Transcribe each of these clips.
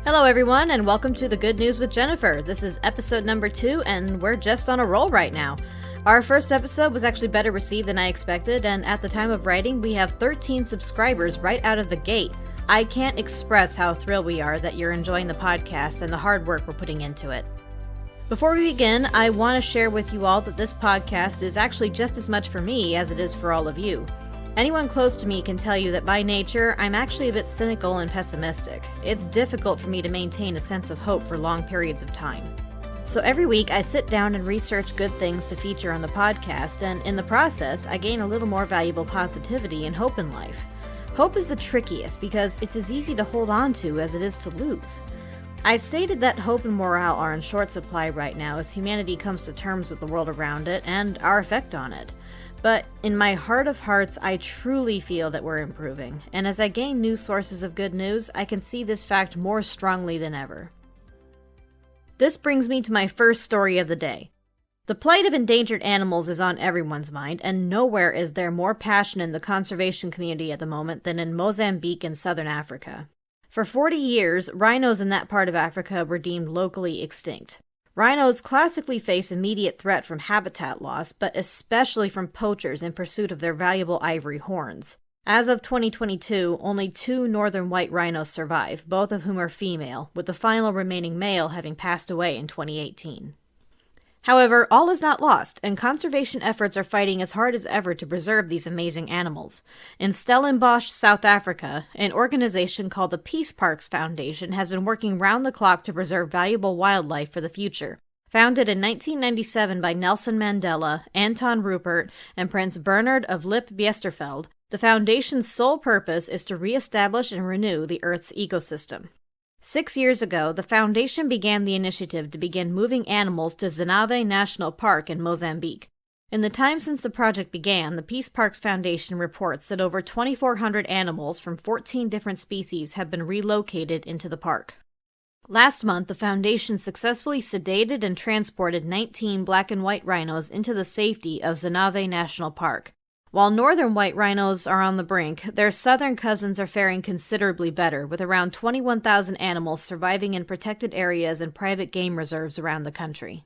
Hello everyone, and welcome to The Good News with Jennifer. This is episode number 2, and we're just on a roll right now. Our first episode was actually better received than I expected, and at the time of writing, we have 13 subscribers right out of the gate. I can't express how thrilled we are that you're enjoying the podcast and the hard work we're putting into it. Before we begin, I want to share with you all that this podcast is actually just as much for me as it is for all of you. Anyone close to me can tell you that by nature, I'm actually a bit cynical and pessimistic. It's difficult for me to maintain a sense of hope for long periods of time. So every week, I sit down and research good things to feature on the podcast, and in the process, I gain a little more valuable positivity and hope in life. Hope is the trickiest because it's as easy to hold on to as it is to lose. I've stated that hope and morale are in short supply right now as humanity comes to terms with the world around it and our effect on it. But in my heart of hearts, I truly feel that we're improving, and as I gain new sources of good news, I can see this fact more strongly than ever. This brings me to my first story of the day. The plight of endangered animals is on everyone's mind, and nowhere is there more passion in the conservation community at the moment than in Mozambique and southern Africa. For 40 years, rhinos in that part of Africa were deemed locally extinct. Rhinos classically face immediate threat from habitat loss, but especially from poachers in pursuit of their valuable ivory horns. As of 2022, only 2 northern white rhinos survive, both of whom are female, with the final remaining male having passed away in 2018. However, all is not lost, and conservation efforts are fighting as hard as ever to preserve these amazing animals. In Stellenbosch, South Africa, an organization called the Peace Parks Foundation has been working round the clock to preserve valuable wildlife for the future. Founded in 1997 by Nelson Mandela, Anton Rupert, and Prince Bernhard of Lip-Biesterfeld, the foundation's sole purpose is to re-establish and renew the Earth's ecosystem. 6 years ago, the foundation began the initiative to begin moving animals to Zinave National Park in Mozambique. In the time since the project began, the Peace Parks Foundation reports that over 2,400 animals from 14 different species have been relocated into the park. Last month, the foundation successfully sedated and transported 19 black and white rhinos into the safety of Zinave National Park. While northern white rhinos are on the brink, their southern cousins are faring considerably better, with around 21,000 animals surviving in protected areas and private game reserves around the country.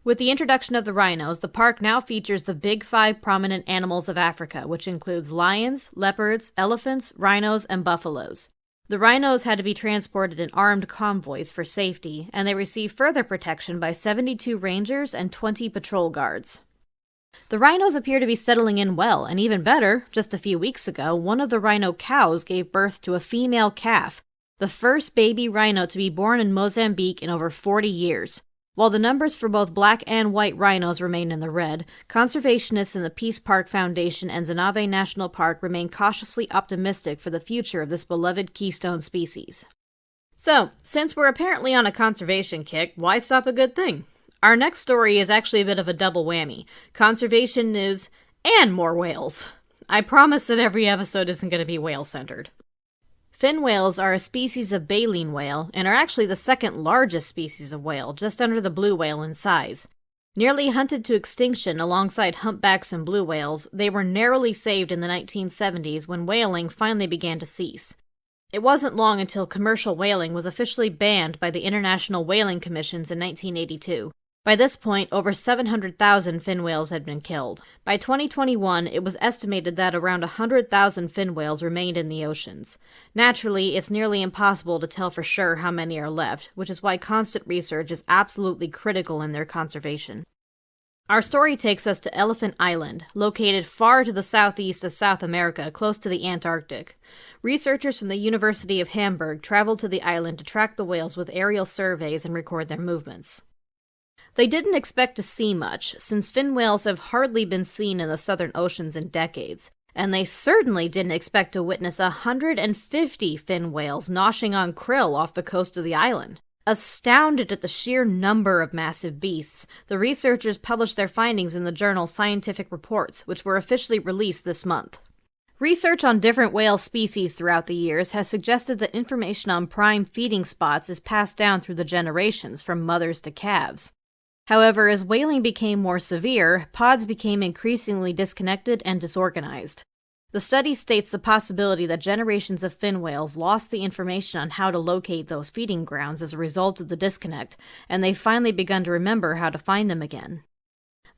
With the introduction of the rhinos, the park now features the big 5 prominent animals of Africa, which includes lions, leopards, elephants, rhinos, and buffaloes. The rhinos had to be transported in armed convoys for safety, and they receive further protection by 72 rangers and 20 patrol guards. The rhinos appear to be settling in well, and even better, just a few weeks ago, one of the rhino cows gave birth to a female calf, the first baby rhino to be born in Mozambique in over 40 years. While the numbers for both black and white rhinos remain in the red, conservationists in the Peace Park Foundation and Zinave National Park remain cautiously optimistic for the future of this beloved keystone species. So, since we're apparently on a conservation kick, why stop a good thing? Our next story is actually a bit of a double whammy. Conservation news and more whales. I promise that every episode isn't going to be whale-centered. Fin whales are a species of baleen whale and are actually the second largest species of whale, just under the blue whale in size. Nearly hunted to extinction alongside humpbacks and blue whales, they were narrowly saved in the 1970s when whaling finally began to cease. It wasn't long until commercial whaling was officially banned by the International Whaling Commissions in 1982. By this point, over 700,000 fin whales had been killed. By 2021, it was estimated that around 100,000 fin whales remained in the oceans. Naturally, it's nearly impossible to tell for sure how many are left, which is why constant research is absolutely critical in their conservation. Our story takes us to Elephant Island, located far to the southeast of South America, close to the Antarctic. Researchers from the University of Hamburg traveled to the island to track the whales with aerial surveys and record their movements. They didn't expect to see much, since fin whales have hardly been seen in the southern oceans in decades, and they certainly didn't expect to witness 150 fin whales noshing on krill off the coast of the island. Astounded at the sheer number of massive beasts, the researchers published their findings in the journal Scientific Reports, which were officially released this month. Research on different whale species throughout the years has suggested that information on prime feeding spots is passed down through the generations, from mothers to calves. However, as whaling became more severe, pods became increasingly disconnected and disorganized. The study states the possibility that generations of fin whales lost the information on how to locate those feeding grounds as a result of the disconnect, and they've finally begun to remember how to find them again.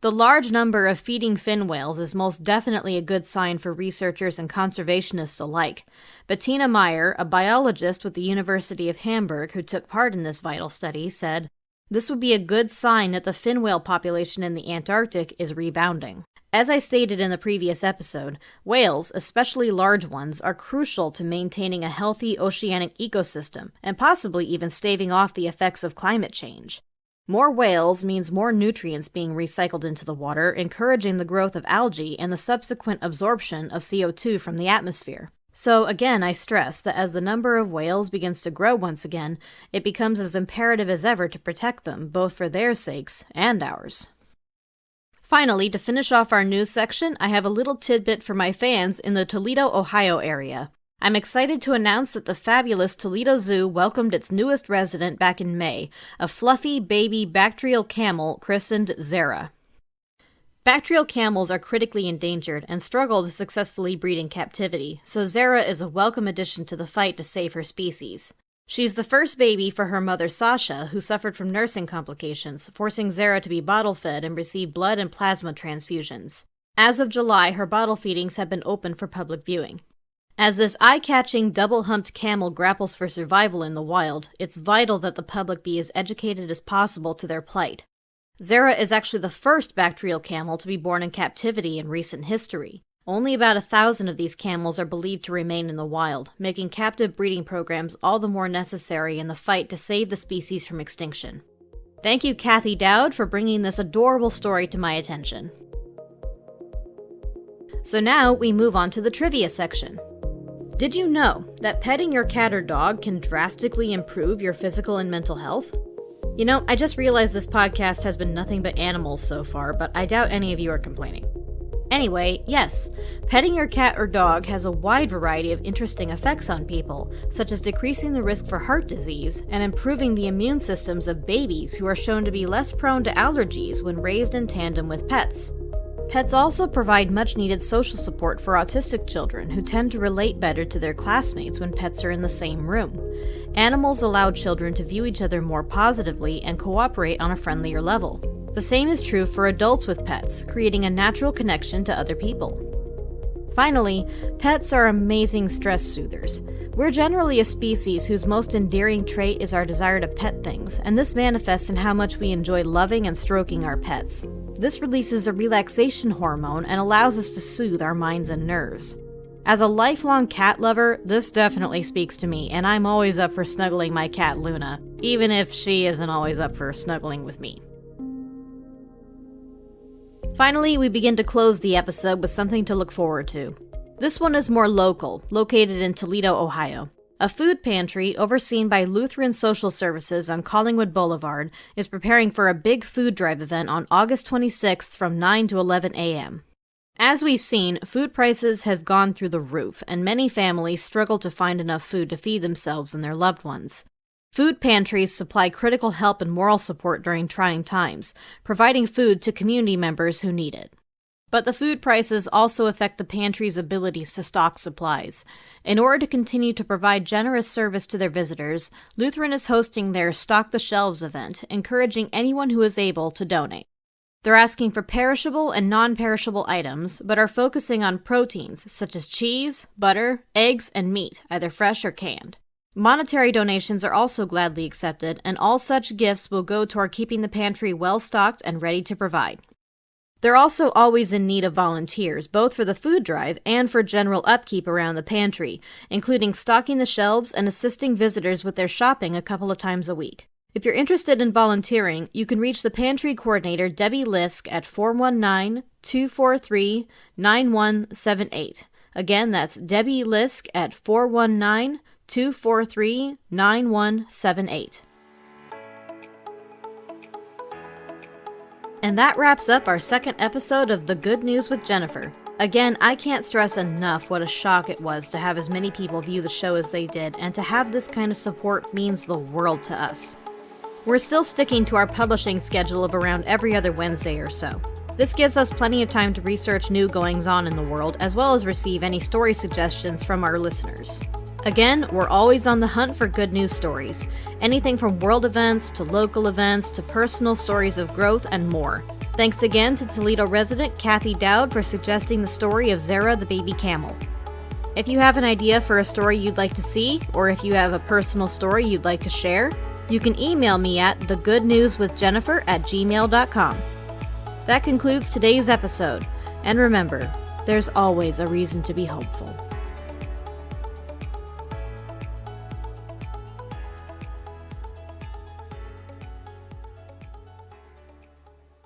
The large number of feeding fin whales is most definitely a good sign for researchers and conservationists alike. Bettina Meyer, a biologist with the University of Hamburg who took part in this vital study, said, "This would be a good sign that the fin whale population in the Antarctic is rebounding." As I stated in the previous episode, whales, especially large ones, are crucial to maintaining a healthy oceanic ecosystem, and possibly even staving off the effects of climate change. More whales means more nutrients being recycled into the water, encouraging the growth of algae and the subsequent absorption of CO2 from the atmosphere. So again, I stress that as the number of whales begins to grow once again, it becomes as imperative as ever to protect them, both for their sakes and ours. Finally, to finish off our news section, I have a little tidbit for my fans in the Toledo, Ohio area. I'm excited to announce that the fabulous Toledo Zoo welcomed its newest resident back in May, a fluffy baby bactrial camel christened Zara. Bactrial camels are critically endangered and struggle to successfully breed in captivity, so Zara is a welcome addition to the fight to save her species. She's the first baby for her mother Sasha, who suffered from nursing complications, forcing Zara to be bottle-fed and receive blood and plasma transfusions. As of July, her bottle feedings have been open for public viewing. As this eye-catching, double-humped camel grapples for survival in the wild, it's vital that the public be as educated as possible to their plight. Zara is actually the first bactrial camel to be born in captivity in recent history. Only about 1,000 of these camels are believed to remain in the wild, making captive breeding programs all the more necessary in the fight to save the species from extinction. Thank you, Kathy Dowd, for bringing this adorable story to my attention. So now we move on to the trivia section. Did you know that petting your cat or dog can drastically improve your physical and mental health? You know, I just realized this podcast has been nothing but animals so far, but I doubt any of you are complaining. Anyway, yes, petting your cat or dog has a wide variety of interesting effects on people, such as decreasing the risk for heart disease and improving the immune systems of babies who are shown to be less prone to allergies when raised in tandem with pets. Pets also provide much-needed social support for autistic children who tend to relate better to their classmates when pets are in the same room. Animals allow children to view each other more positively and cooperate on a friendlier level. The same is true for adults with pets, creating a natural connection to other people. Finally, pets are amazing stress soothers. We're generally a species whose most endearing trait is our desire to pet things, and this manifests in how much we enjoy loving and stroking our pets. This releases a relaxation hormone and allows us to soothe our minds and nerves. As a lifelong cat lover, this definitely speaks to me, and I'm always up for snuggling my cat Luna, even if she isn't always up for snuggling with me. Finally, we begin to close the episode with something to look forward to. This one is more local, located in Toledo, Ohio. A food pantry overseen by Lutheran Social Services on Collingwood Boulevard is preparing for a big food drive event on August 26th from 9 to 11 a.m. As we've seen, food prices have gone through the roof, and many families struggle to find enough food to feed themselves and their loved ones. Food pantries supply critical help and moral support during trying times, providing food to community members who need it. But the food prices also affect the pantry's abilities to stock supplies. In order to continue to provide generous service to their visitors, Lutheran is hosting their Stock the Shelves event, encouraging anyone who is able to donate. They're asking for perishable and non-perishable items, but are focusing on proteins such as cheese, butter, eggs, and meat, either fresh or canned. Monetary donations are also gladly accepted, and all such gifts will go toward keeping the pantry well-stocked and ready to provide. They're also always in need of volunteers, both for the food drive and for general upkeep around the pantry, including stocking the shelves and assisting visitors with their shopping a couple of times a week. If you're interested in volunteering, you can reach the pantry coordinator Debbie Lisk at 419-243-9178. Again, that's Debbie Lisk at 419-243-9178. And that wraps up our second episode of The Good News with Jennifer. Again, I can't stress enough what a shock it was to have as many people view the show as they did, and to have this kind of support means the world to us. We're still sticking to our publishing schedule of around every other Wednesday or so. This gives us plenty of time to research new goings-on in the world, as well as receive any story suggestions from our listeners. Again, we're always on the hunt for good news stories. Anything from world events to local events to personal stories of growth and more. Thanks again to Toledo resident Kathy Dowd for suggesting the story of Zara the baby camel. If you have an idea for a story you'd like to see, or if you have a personal story you'd like to share, you can email me at thegoodnewswithjennifer@gmail.com. That concludes today's episode, and remember, there's always a reason to be hopeful.